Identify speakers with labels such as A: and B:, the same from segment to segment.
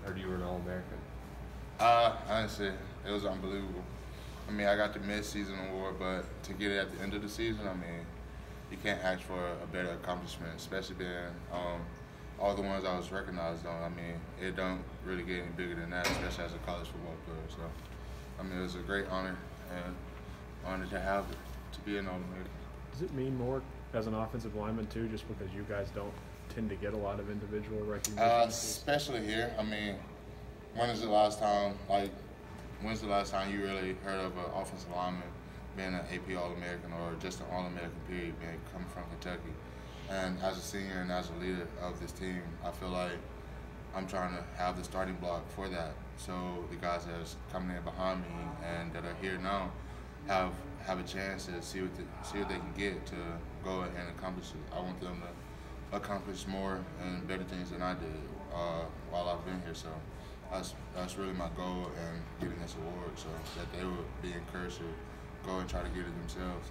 A: heard you were an All-American.
B: Honestly, it was unbelievable. I mean, I got the mid-season award, but to get it at the end of the season, I mean, you can't ask for a better accomplishment, especially being all the ones I was recognized on. I mean, it don't really get any bigger than that, especially as a college football player. So, I mean, it was a great honor and honored to have it, to be an All-American.
C: Does it mean more as an offensive lineman too, just because you guys don't tend to get a lot of individual recognition?
B: Especially here. I mean, when's the last time you really heard of an offensive lineman being an AP All-American or just an All-American period, being coming from Kentucky? And as a senior and as a leader of this team, I feel like I'm trying to have the starting block for that. So the guys that's coming in behind me and that are here now have a chance to see what they can get to go and accomplish it. I want them to accomplish more and better things than I did while I've been here. So that's really my goal in getting this award, so that they would be encouraged to go and try to get it themselves.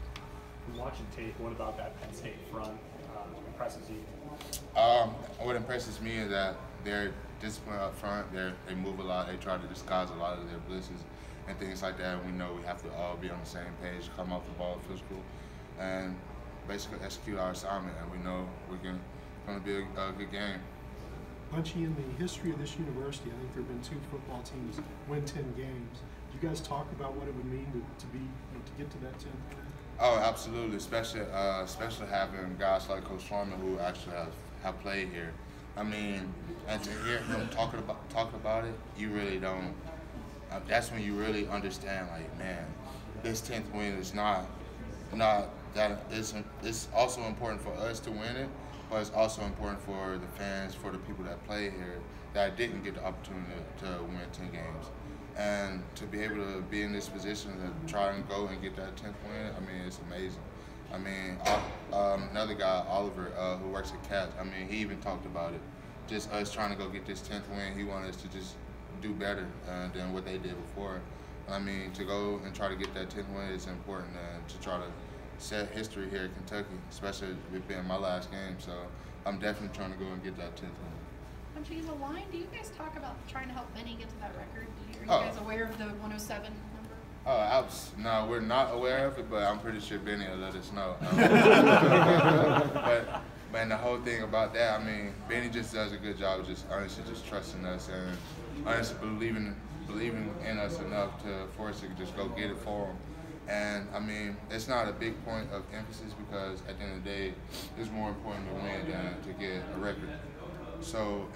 D: Watching tape, what about that Penn State front impresses you?
B: What impresses me is that they're disciplined up front. They move a lot. They try to disguise a lot of their blitzes and things like that. And we know we have to all be on the same page, come off the ball physical, and basically execute our assignment. And we know we're going to be a good game.
E: Bunchy, in the history of this university, I think there have been 2 football teams win 10 games. Do you guys talk about what it would mean to get to that 10th win?
B: Oh, absolutely, especially having guys like Coach Foreman who actually have played here. I mean, and to hear him talk about it, you really don't. That's when you really understand, like, man, this 10th win is not that. It's also important for us to win it, but it's also important for the fans, for the people that play here that didn't get the opportunity to win 10 games. And to be able to be in this position to try and go and get that 10th win, I mean, it's amazing. I mean, another guy, Oliver, who works at Cats, I mean, he even talked about it. Just us trying to go get this 10th win, he wanted us to just do better than what they did before. I mean, to go and try to get that 10th win is important, and to try to set history here in Kentucky, especially with being my last game. So I'm definitely trying to go and get that 10th win.
F: Bunchy, as a line, do you guys talk about trying to help Benny get to that record? Are you guys aware of the 107 number?
B: No, we're not aware of it, but I'm pretty sure Benny will let us know. But the whole thing about that, I mean, Benny just does a good job of just honestly just trusting us and honestly believing in us enough for us to just go get it for him. And I mean, it's not a big point of emphasis because at the end of the day, it's more important to win than to get a record. So,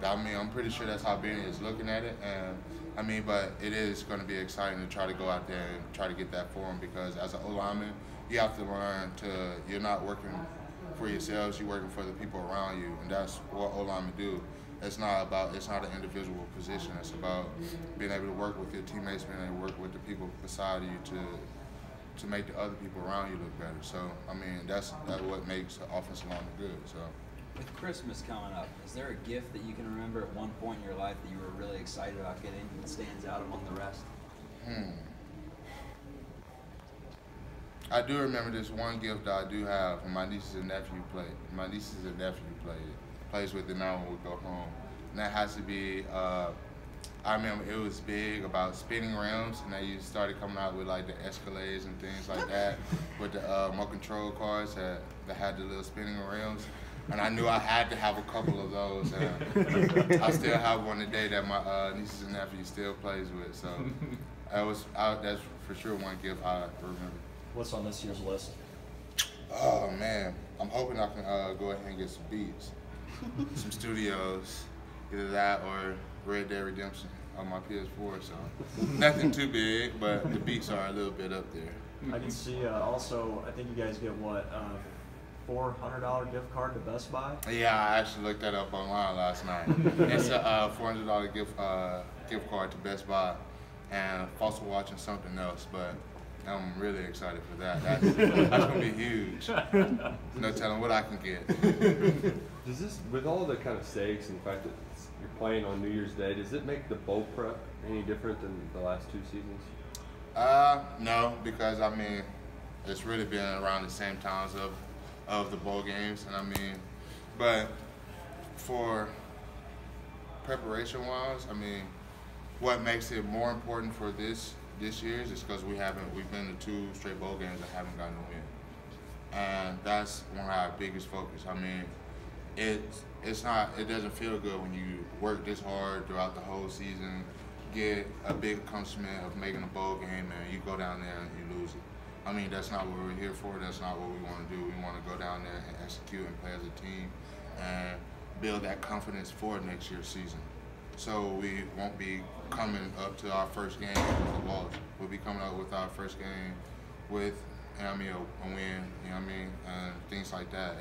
B: I mean, I'm pretty sure that's how Benny is looking at it. And I mean, but it is going to be exciting to try to go out there and try to get that for him, because as an O-lineman, you have to learn you're not working for yourselves, you're working for the people around you, and that's what O-linemen do. It's not an individual position. It's about being able to work with your teammates, being able to work with the people beside you to make the other people around you look better. So, I mean, that's what makes an offensive lineman good. So.
G: With Christmas coming up, is there a gift that you can remember at one point in your life that you were really excited about getting that stands out among the rest?
B: I do remember this one gift that I do have, and my nieces and nephew played. Plays with it now when we go home. And that has to be, I remember it was big about spinning rims, and they started coming out with like the Escalades and things like that, with the more control cars that had the little spinning rims. And I knew I had to have a couple of those. And I still have one today that my nieces and nephews still plays with. So that's for sure one gift I remember.
D: What's on this year's list?
B: Oh man, I'm hoping I can go ahead and get some beats, some studios, either that or Red Dead Redemption on my PS4. So nothing too big, but the beats are a little bit up there.
D: I can see also, I think you guys get what, $400 gift card to Best Buy?
B: Yeah, I actually looked that up online last night. It's a $400 gift card to Best Buy, and also watching something else, but I'm really excited for that. That's going to be huge. No telling what I can get.
A: Does this, with all the kind of stakes and the fact that you're playing on New Year's Day, does it make the bowl prep any different than the last 2 seasons?
B: No, because I mean, it's really been around the same times of the bowl games, and I mean, but for preparation-wise, I mean, what makes it more important for this year is because we've been to 2 straight bowl games and haven't gotten a win, and that's one of our biggest focus. I mean, it doesn't feel good when you work this hard throughout the whole season, get a big accomplishment of making a bowl game, and you go down there and you lose it. I mean, that's not what we're here for. That's not what we want to do. We want to go down there and execute and play as a team and build that confidence for next year's season. So we won't be coming up to our first game with a loss. We'll be coming up with our first game with, a win, and things like that.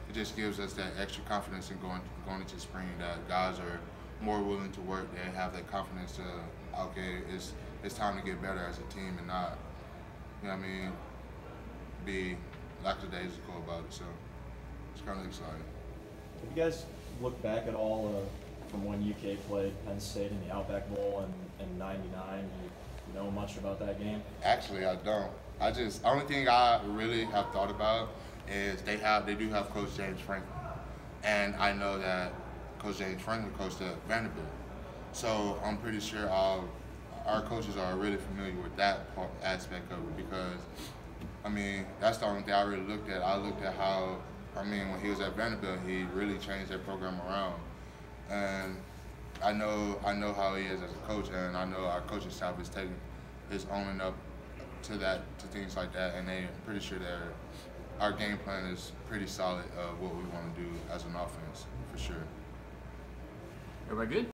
B: It just gives us that extra confidence in going into spring, that guys are more willing to work. They have that confidence to, okay, it's time to get better as a team and not, be lackadaisical about it. So it's kind of exciting.
D: Have you guys looked back at all from when UK played Penn State in the Outback Bowl in '99? You know much about that game?
B: Actually, I don't. Only thing I really have thought about is they do have Coach James Franklin, and I know that Coach James Franklin coached at Vanderbilt, so I'm pretty sure our coaches are really familiar with that aspect of it, because that's the only thing I really looked at. I looked at how, when he was at Vanderbilt, he really changed that program around, and I know how he is as a coach, and I know our coaching staff is owning up to things like that, and I'm pretty sure our game plan is pretty solid of what we want to do as an offense, for sure.
H: Everybody good?